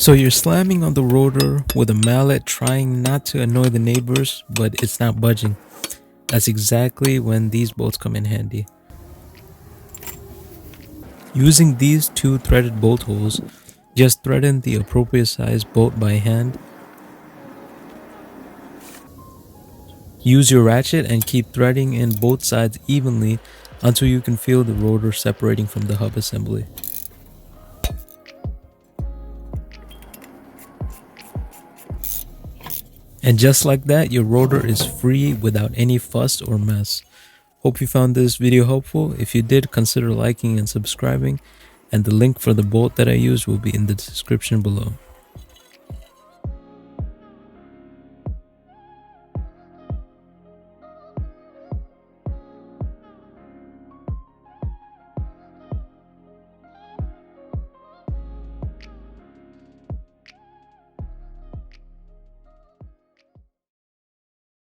So you're slamming on the rotor with a mallet, trying not to annoy the neighbors, but it's not budging. That's exactly when these bolts come in handy. Using these two threaded bolt holes, just thread in the appropriate size bolt by hand. Use your ratchet and keep threading in both sides evenly until you can feel the rotor separating from the hub assembly. And just like that, your rotor is free without any fuss or mess. Hope you found this video helpful. If you did, consider liking and subscribing, and the link for the bolt that I used will be in the description below.